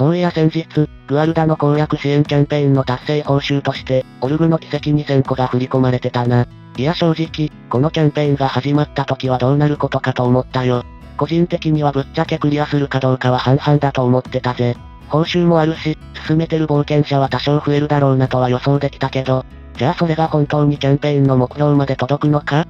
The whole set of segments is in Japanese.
そういや先日、グアルダの攻略支援キャンペーンの達成報酬として、オルグの奇跡2000個が振り込まれてたな。いや正直、このキャンペーンが始まった時はどうなることかと思ったよ。個人的にはぶっちゃけクリアするかどうかは半々だと思ってたぜ。報酬もあるし、進めてる冒険者は多少増えるだろうなとは予想できたけど、じゃあそれが本当にキャンペーンの目標まで届くのかっ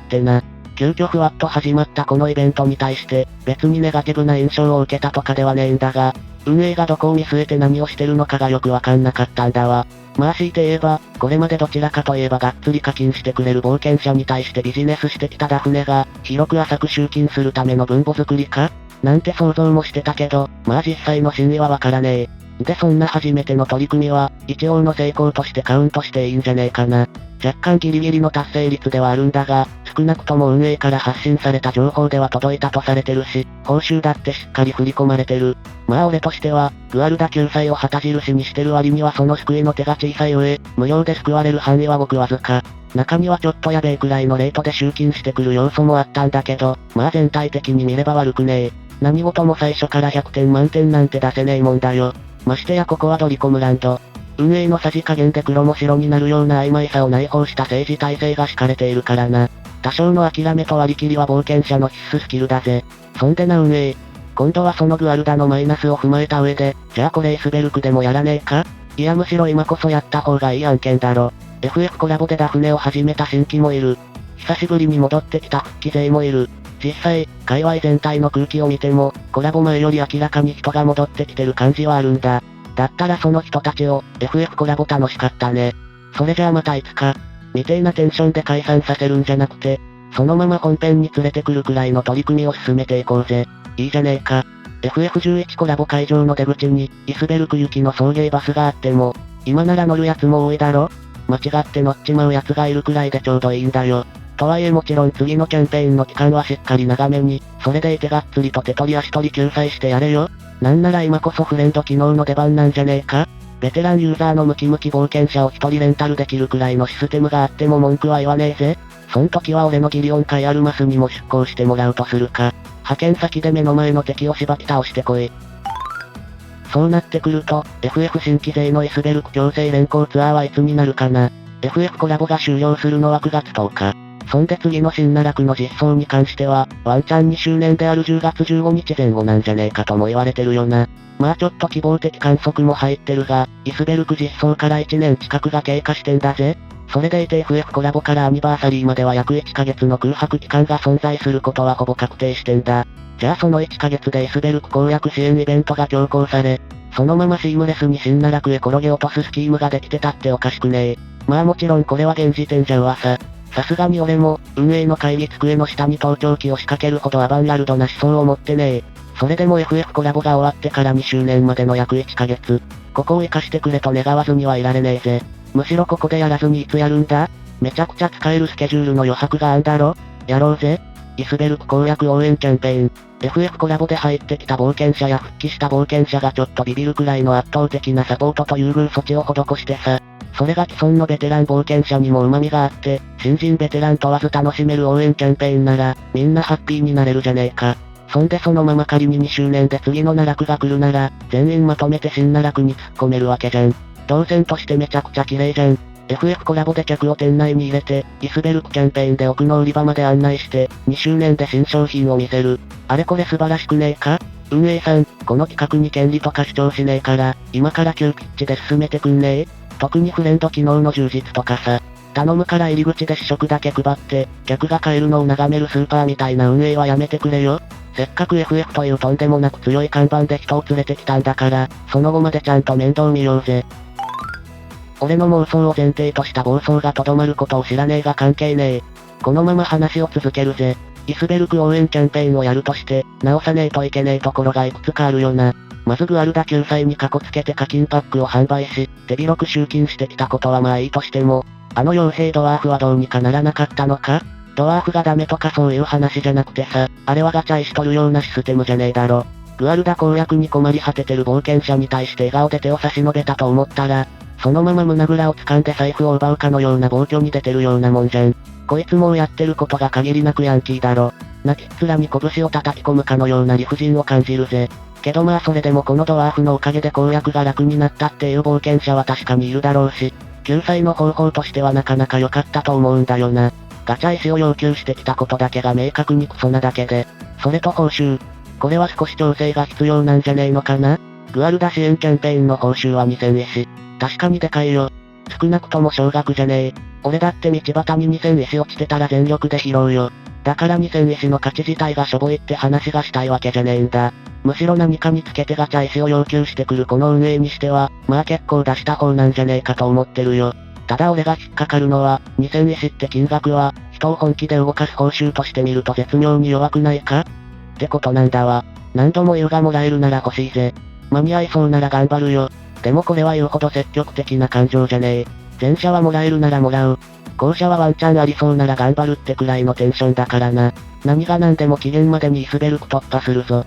てな。急遽ふわっと始まったこのイベントに対して、別にネガティブな印象を受けたとかではねえんだが、運営がどこを見据えて何をしてるのかがよくわかんなかったんだわ。まあ強いて言えば、これまでどちらかといえばがっつり課金してくれる冒険者に対してビジネスしてきたダフネが、広く浅く集金するための分母作りかなんて想像もしてたけど、まあ実際の真意はわからねえ。でそんな初めての取り組みは、一応の成功としてカウントしていいんじゃねえかな。若干ギリギリの達成率ではあるんだが、少なくとも運営から発信された情報では届いたとされてるし、報酬だってしっかり振り込まれてる。まあ俺としては、グアルダ救済を旗印にしてる割にはその救いの手が小さい上、無料で救われる範囲はごくわずか。中にはちょっとやべえくらいのレートで集金してくる要素もあったんだけど、まあ全体的に見れば悪くねえ。何事も最初から100点満点なんて出せねえもんだよ。ましてやここはドリコムランド。運営のさじ加減で黒も白になるような曖昧さを内包した政治体制が敷かれているからな。多少の諦めと割り切りは冒険者の必須スキルだぜ。そんでな運営。今度はそのグアルダのマイナスを踏まえた上で、じゃあこれイスベルクでもやらねえか？いやむしろ今こそやった方がいい案件だろ。FF コラボでダフネを始めた新規もいる。久しぶりに戻ってきた復帰勢もいる。実際、界隈全体の空気を見ても、コラボ前より明らかに人が戻ってきてる感じはあるんだ。だったらその人たちを、FF コラボ楽しかったね。それじゃあまたいつか、みてえなテンションで解散させるんじゃなくて、そのまま本編に連れてくるくらいの取り組みを進めていこうぜ。いいじゃねえか。FF11 コラボ会場の出口に、イスベルク行きの送迎バスがあっても、今なら乗るやつも多いだろ？間違って乗っちまうやつがいるくらいでちょうどいいんだよ。とはいえもちろん次のキャンペーンの期間はしっかり長めに、それでいてがっつりと手取り足取り救済してやれよ。なんなら今こそフレンド機能の出番なんじゃねえか？ベテランユーザーのムキムキ冒険者を一人レンタルできるくらいのシステムがあっても文句は言わねえぜ。そん時は俺のギリオン海アルマスにも出向してもらうとするか。派遣先で目の前の敵をしばき倒してこい。そうなってくると、FF 新規勢のイスベルク強制連行ツアーはいつになるかな。FF コラボが終了するのは9月10日。そんで次の新奈落の実装に関しては、ワンチャン2周年である10月15日前後なんじゃねえかとも言われてるよな。まあちょっと希望的観測も入ってるが、イスベルク実装から1年近くが経過してんだぜ。それでいて FF コラボからアニバーサリーまでは約1ヶ月の空白期間が存在することはほぼ確定してんだ。じゃあその1ヶ月でイスベルク攻略支援イベントが強行され、そのままシームレスに新奈落へ転げ落とすスキームができてたっておかしくねえ。まあもちろんこれは現時点じゃ噂。さすがに俺も、運営の会議机の下に盗聴器を仕掛けるほどアバンギャルドな思想を持ってねえ。それでも FF コラボが終わってから2周年までの約1ヶ月。ここを活かしてくれと願わずにはいられねえぜ。むしろここでやらずにいつやるんだ？めちゃくちゃ使えるスケジュールの余白があんだろ？やろうぜ。イスベルク攻略応援キャンペーン。FF コラボで入ってきた冒険者や復帰した冒険者がちょっとビビるくらいの圧倒的なサポートと優遇措置を施してさ。それが既存のベテラン冒険者にも旨味があって、新人ベテラン問わず楽しめる応援キャンペーンなら、みんなハッピーになれるじゃねえか。そんでそのまま仮に2周年で次の奈落が来るなら、全員まとめて新奈落に突っ込めるわけじゃん。動線としてめちゃくちゃ綺麗じゃん。FF コラボで客を店内に入れて、イスベルクキャンペーンで奥の売り場まで案内して、2周年で新商品を見せる。あれこれ素晴らしくねえか？運営さん、この企画に権利とか主張しねえから、今から急ピッチで進めてくんねえ？特にフレンド機能の充実とかさ。頼むから入り口で試食だけ配って、客が帰るのを眺めるスーパーみたいな運営はやめてくれよ。せっかく FF というとんでもなく強い看板で人を連れてきたんだから、その後までちゃんと面倒見ようぜ。俺の妄想を前提とした暴走がとどまることを知らねえが関係ねえ。このまま話を続けるぜ。イスベルク応援キャンペーンをやるとして、直さねえといけねえところがいくつかあるよな。まずグアルダ救済にカコつけて課金パックを販売し、手広く集金してきたことはまあいいとしても、あの傭兵ドワーフはどうにかならなかったのか？ドワーフがダメとかそういう話じゃなくてさ、あれはガチャ石取るようなシステムじゃねえだろ。グアルダ攻略に困り果ててる冒険者に対して笑顔で手を差し伸べたと思ったら、そのまま胸ぐらを掴んで財布を奪うかのような暴挙に出てるようなもんじゃん。こいつもうやってることが限りなくヤンキーだろ。泣きっ面に拳を叩き込むかのような理不尽を感じるぜ。けどまあそれでもこのドワーフのおかげで攻略が楽になったっていう冒険者は確かにいるだろうし、救済の方法としてはなかなか良かったと思うんだよな。ガチャ石を要求してきたことだけが明確にクソなだけで。それと報酬。これは少し調整が必要なんじゃねえのかな。グアルダ支援キャンペーンの報酬は2000石。確かにでかいよ。少なくとも少額じゃねえ。俺だって道端に2000石落ちてたら全力で拾うよ。だから2000石の価値自体がしょぼいって話がしたいわけじゃねえんだ。むしろ何かにつけてガチャ石を要求してくるこの運営にしては、まあ結構出した方なんじゃねえかと思ってるよ。ただ俺が引っかかるのは、2000石って金額は、人を本気で動かす報酬として見ると絶妙に弱くないかってことなんだわ。何度も言うがもらえるなら欲しいぜ。間に合いそうなら頑張るよ。でもこれは言うほど積極的な感情じゃねえ。前者はもらえるならもらう。後者はワンチャンありそうなら頑張るってくらいのテンションだからな。何が何でも期限までにイスベルク突破するぞ。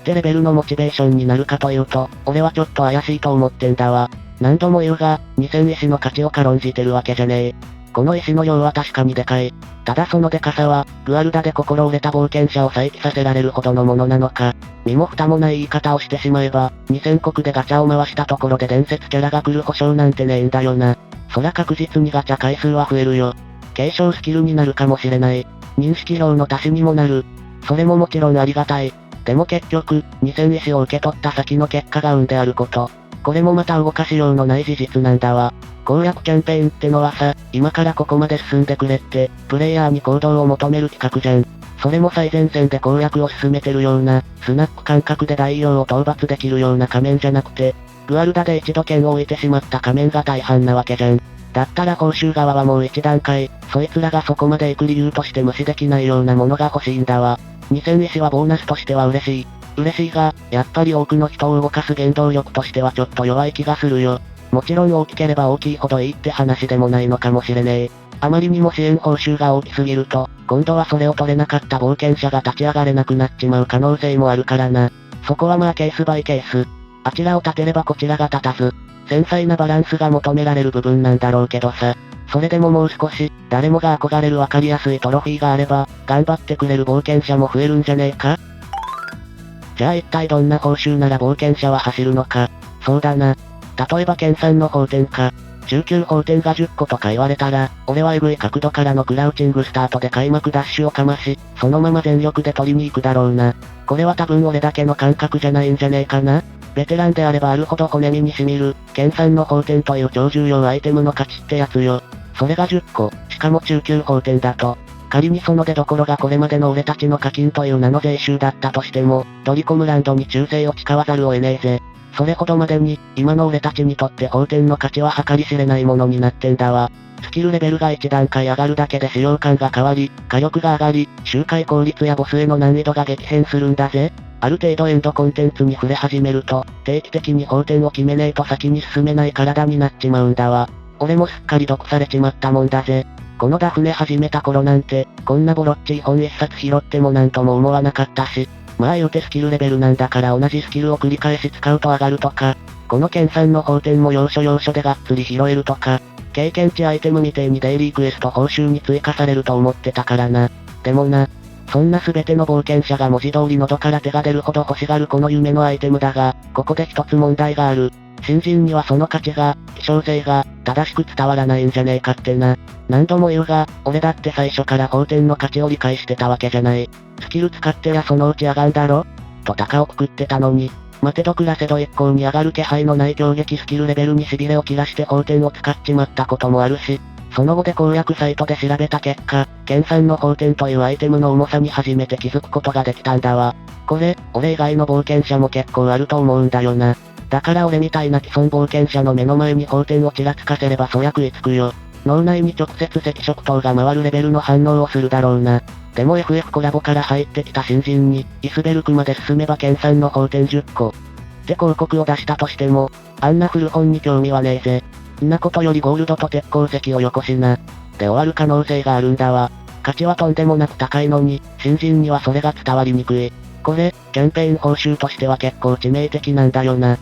ってレベルのモチベーションになるかというと、俺はちょっと怪しいと思ってんだわ。何度も言うが、2000石の価値を軽んじてるわけじゃねえ。この石の量は確かにでかい。ただそのでかさは、グアルダで心折れた冒険者を再起させられるほどのものなのか。身も蓋もない言い方をしてしまえば、2000国でガチャを回したところで伝説キャラが来る保証なんてねえんだよな。そら確実にガチャ回数は増えるよ。継承スキルになるかもしれない。認識量の足しにもなる。それももちろんありがたい。でも結局、2000石を受け取った先の結果が運であること。これもまた動かしようのない事実なんだわ。攻略キャンペーンってのはさ、今からここまで進んでくれって、プレイヤーに行動を求める企画じゃん。それも最前線で攻略を進めてるような、スナック感覚で大王を討伐できるような仮面じゃなくて、グアルダで一度剣を置いてしまった仮面が大半なわけじゃん。だったら報酬側はもう一段階、そいつらがそこまで行く理由として無視できないようなものが欲しいんだわ。2000石はボーナスとしては嬉しい。嬉しいが、やっぱり多くの人を動かす原動力としてはちょっと弱い気がするよ。もちろん大きければ大きいほどいいって話でもないのかもしれねえ。あまりにも支援報酬が大きすぎると、今度はそれを取れなかった冒険者が立ち上がれなくなっちまう可能性もあるからな。そこはまあケースバイケース。あちらを立てればこちらが立たず、繊細なバランスが求められる部分なんだろうけどさ。それでももう少し、誰もが憧れる分かりやすいトロフィーがあれば、頑張ってくれる冒険者も増えるんじゃねえか？じゃあ一体どんな報酬なら冒険者は走るのか。そうだな。例えば剣3の法典か。中級法典が10個とか言われたら、俺はエグい角度からのクラウチングスタートで開幕ダッシュをかまし、そのまま全力で取りに行くだろうな。これは多分俺だけの感覚じゃないんじゃねえかな。ベテランであればあるほど骨身に染みる、剣3の法典という超重要アイテムの価値ってやつよ。それが10個、しかも中級法典だと。仮にその出所がこれまでの俺たちの課金という名の税収だったとしても、取り込むランドに忠誠を誓わざるを得ねえぜ。それほどまでに、今の俺たちにとって法典の価値は計り知れないものになってんだわ。スキルレベルが1段階上がるだけで使用感が変わり、火力が上がり、周回効率やボスへの難易度が激変するんだぜ。ある程度エンドコンテンツに触れ始めると、定期的に法典を決めねえと先に進めない体になっちまうんだわ。俺もすっかり毒されちまったもんだぜ。このダフネ始めた頃なんて、こんなボロっちい本一冊拾ってもなんとも思わなかったし、まあ言うてスキルレベルなんだから同じスキルを繰り返し使うと上がるとか、この剣3の法典も要所要所でがっつり拾えるとか、経験値アイテムみてえにデイリークエスト報酬に追加されると思ってたからな。でもな、そんな全ての冒険者が文字通り喉から手が出るほど欲しがるこの夢のアイテムだが、ここで一つ問題がある。新人にはその価値が、希少性が、正しく伝わらないんじゃねえかってな。何度も言うが、俺だって最初から法典の価値を理解してたわけじゃない。スキル使ってやそのうち上がんだろと高をくくってたのに。待てど暮らせど一向に上がる気配のない強撃スキルレベルに痺れを切らして法典を使っちまったこともあるし、その後で攻略サイトで調べた結果、剣3の法典というアイテムの重さに初めて気づくことができたんだわ。これ、俺以外の冒険者も結構あると思うんだよな。だから俺みたいな既存冒険者の目の前に法典をちらつかせればそりゃ食いつくよ。脳内に直接赤色灯が回るレベルの反応をするだろうな。でも FF コラボから入ってきた新人に、イスベルクまで進めば剣3の法典10個。って広告を出したとしても、あんな古本に興味はねえぜ。んなことよりゴールドと鉄鉱石をよこしな。で終わる可能性があるんだわ。価値はとんでもなく高いのに、新人にはそれが伝わりにくい。これ、キャンペーン報酬としては結構致命的なんだよな。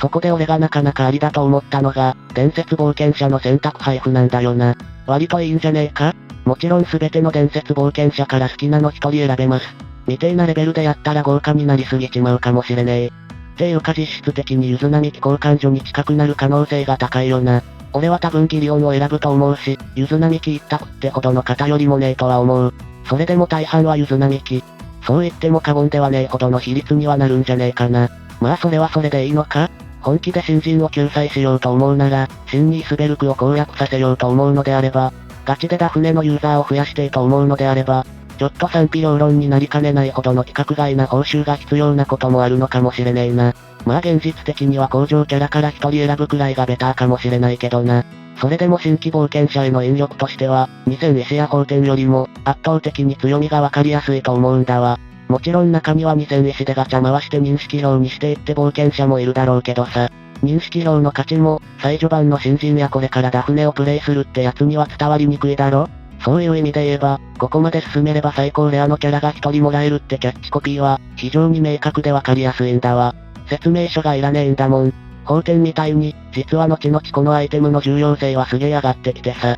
そこで俺がなかなかありだと思ったのが、伝説冒険者の選択配布なんだよな。割といいんじゃねえか？もちろん全ての伝説冒険者から好きなの一人選べます。未定なレベルでやったら豪華になりすぎちまうかもしれねえ。っていうか実質的にゆず並木交換所に近くなる可能性が高いよな。俺は多分ギリオンを選ぶと思うし、ゆず並木一択ってほどの方よりもねえとは思う。それでも大半はゆず並木。そう言っても過言ではねえほどの比率にはなるんじゃねえかな。まあそれはそれでいいのか？本気で新人を救済しようと思うなら、真にイスベルクを攻略させようと思うのであれば、ガチでダフネのユーザーを増やしてと思うのであれば、ちょっと賛否両論になりかねないほどの規格外な報酬が必要なこともあるのかもしれねえな。まあ現実的には工場キャラから一人選ぶくらいがベターかもしれないけどな。それでも新規冒険者への引力としては、2000石や法典よりも、圧倒的に強みがわかりやすいと思うんだわ。もちろん中には2000石でガチャ回して認識票にしていって冒険者もいるだろうけどさ。認識票の価値も、最序盤の新人やこれからダフネをプレイするってやつには伝わりにくいだろ？そういう意味で言えば、ここまで進めれば最高レアのキャラが一人もらえるってキャッチコピーは、非常に明確でわかりやすいんだわ。説明書がいらねえんだもん。法典みたいに、実は後々このアイテムの重要性はすげえ上がってきてさ。っ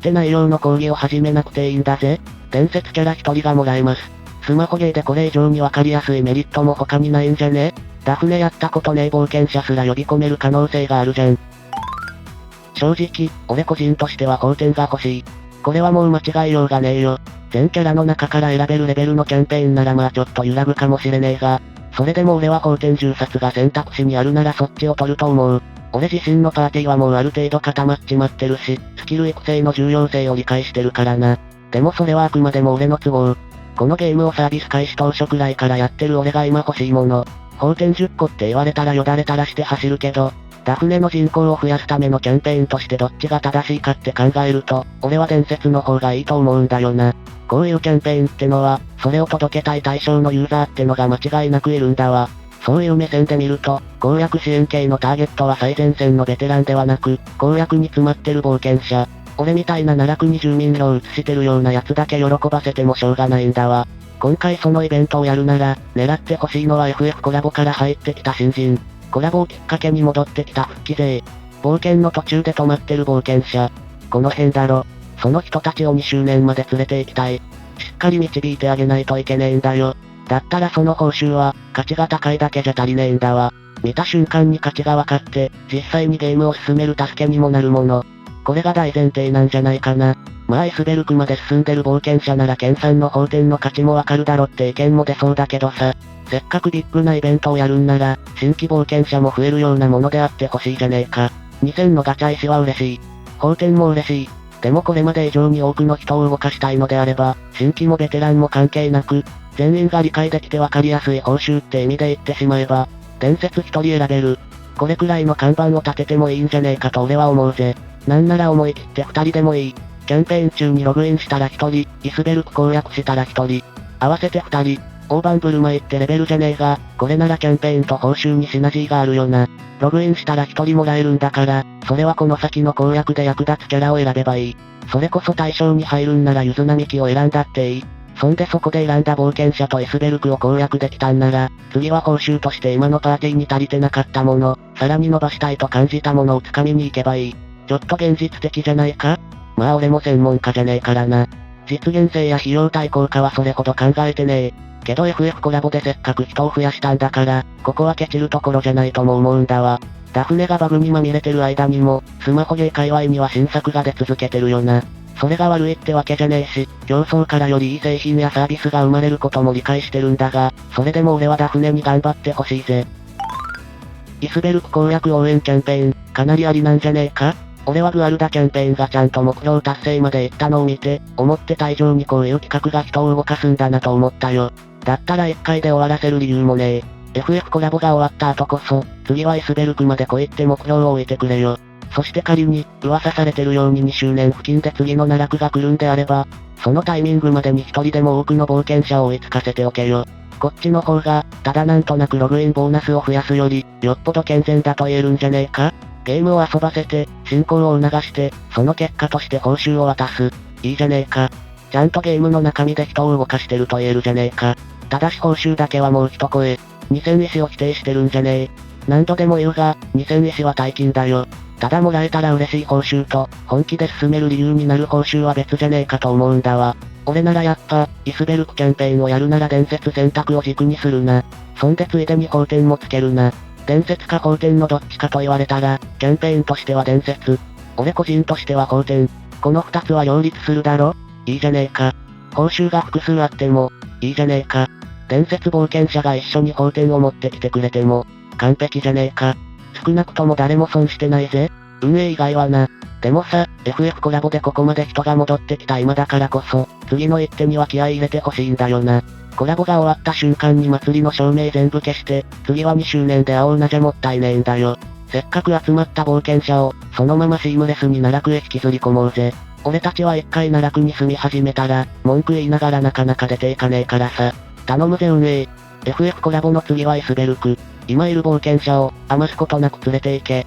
て内容の講義を始めなくていいんだぜ。伝説キャラ一人がもらえます。スマホゲーでこれ以上にわかりやすいメリットも他にないんじゃね？ダフネやったことねえ冒険者すら呼び込める可能性があるじゃん。正直、俺個人としては法典が欲しい。これはもう間違いようがねえよ。全キャラの中から選べるレベルのキャンペーンならまあちょっと揺らぐかもしれねえが、それでも俺は法典10冊が選択肢にあるならそっちを取ると思う。俺自身のパーティーはもうある程度固まっちまってるし、スキル育成の重要性を理解してるからな。でもそれはあくまでも俺の都合。このゲームをサービス開始当初くらいからやってる俺が今欲しいもの。法典10個って言われたらよだれ垂らして走るけど、ダフネの人口を増やすためのキャンペーンとしてどっちが正しいかって考えると、俺は伝説の方がいいと思うんだよな。こういうキャンペーンってのは、それを届けたい対象のユーザーってのが間違いなくいるんだわ。そういう目線で見ると、攻略支援系のターゲットは最前線のベテランではなく、攻略に詰まってる冒険者。俺みたいな奈落に住民票を移してるようなやつだけ喜ばせてもしょうがないんだわ。今回そのイベントをやるなら、狙ってほしいのは FF コラボから入ってきた新人。コラボをきっかけに戻ってきた復帰勢。冒険の途中で止まってる冒険者。この辺だろ。その人たちを2周年まで連れて行きたい。しっかり導いてあげないといけねえんだよ。だったらその報酬は、価値が高いだけじゃ足りねえんだわ。見た瞬間に価値が分かって、実際にゲームを進める助けにもなるもの。これが大前提なんじゃないかな。まあイスベルクまで進んでる冒険者なら研鑽の法典の価値もわかるだろって意見も出そうだけどさ。せっかくビッグなイベントをやるんなら、新規冒険者も増えるようなものであってほしいじゃねえか。2000のガチャ石は嬉しい。法典も嬉しい。でもこれまで以上に多くの人を動かしたいのであれば、新規もベテランも関係なく、全員が理解できてわかりやすい報酬って意味で言ってしまえば、伝説一人選べる。これくらいの看板を立ててもいいんじゃねえかと俺は思うぜ。なんなら思い切って二人でもいい。キャンペーン中にログインしたら一人、イスベルク攻略したら一人。合わせて二人。大盤振る舞いってレベルじゃねえが、これならキャンペーンと報酬にシナジーがあるよな。ログインしたら一人もらえるんだから、それはこの先の攻略で役立つキャラを選べばいい。それこそ対象に入るんならユズ並木を選んだっていい。そんでそこで選んだ冒険者とイスベルクを攻略できたんなら、次は報酬として今のパーティーに足りてなかったもの、さらに伸ばしたいと感じたものを掴みに行けばいい。ちょっと現実的じゃないか？まあ俺も専門家じゃねえからな。実現性や費用対効果はそれほど考えてねえ。けど FF コラボでせっかく人を増やしたんだから、ここはケチるところじゃないとも思うんだわ。ダフネがバグにまみれてる間にも、スマホゲー界隈には新作が出続けてるよな。それが悪いってわけじゃねえし、競争からよりいい製品やサービスが生まれることも理解してるんだが、それでも俺はダフネに頑張ってほしいぜ。イスベルク攻略応援キャンペーン、かなりありなんじゃねえか？俺はグアルダキャンペーンがちゃんと目標達成まで行ったのを見て、思ってた以上にこういう企画が人を動かすんだなと思ったよ。だったら1回で終わらせる理由もねえ。FF コラボが終わった後こそ、次はイスベルクまで来いって目標を置いてくれよ。そして仮に、噂されてるように2周年付近で次の奈落が来るんであれば、そのタイミングまでに一人でも多くの冒険者を追いつかせておけよ。こっちの方が、ただなんとなくログインボーナスを増やすより、よっぽど健全だと言えるんじゃねえか？ゲームを遊ばせて、進行を促して、その結果として報酬を渡す。いいじゃねえか。ちゃんとゲームの中身で人を動かしてると言えるじゃねえか。ただし報酬だけはもう一声。2000石を否定してるんじゃねえ。何度でも言うが、2000石は大金だよ。ただもらえたら嬉しい報酬と、本気で進める理由になる報酬は別じゃねえかと思うんだわ。俺ならやっぱ、イスベルクキャンペーンをやるなら伝説選択を軸にするな。そんでついでに法典もつけるな。伝説か法典のどっちかと言われたら、キャンペーンとしては伝説。俺個人としては法典。この二つは両立するだろ？いいじゃねえか。報酬が複数あっても、いいじゃねえか。伝説冒険者が一緒に法典を持ってきてくれても、完璧じゃねえか。少なくとも誰も損してないぜ。運営以外はな。でもさ、FF コラボでここまで人が戻ってきた今だからこそ、次の一手には気合い入れてほしいんだよな。コラボが終わった瞬間に祭りの照明全部消して、次は2周年で会おうなじゃもったいねえんだよ。せっかく集まった冒険者を、そのままシームレスに奈落へ引きずり込もうぜ。俺たちは一回奈落に住み始めたら、文句言いながらなかなか出ていかねえからさ。頼むぜ運営。FF コラボの次はイスベルク。今いる冒険者を、余すことなく連れて行け。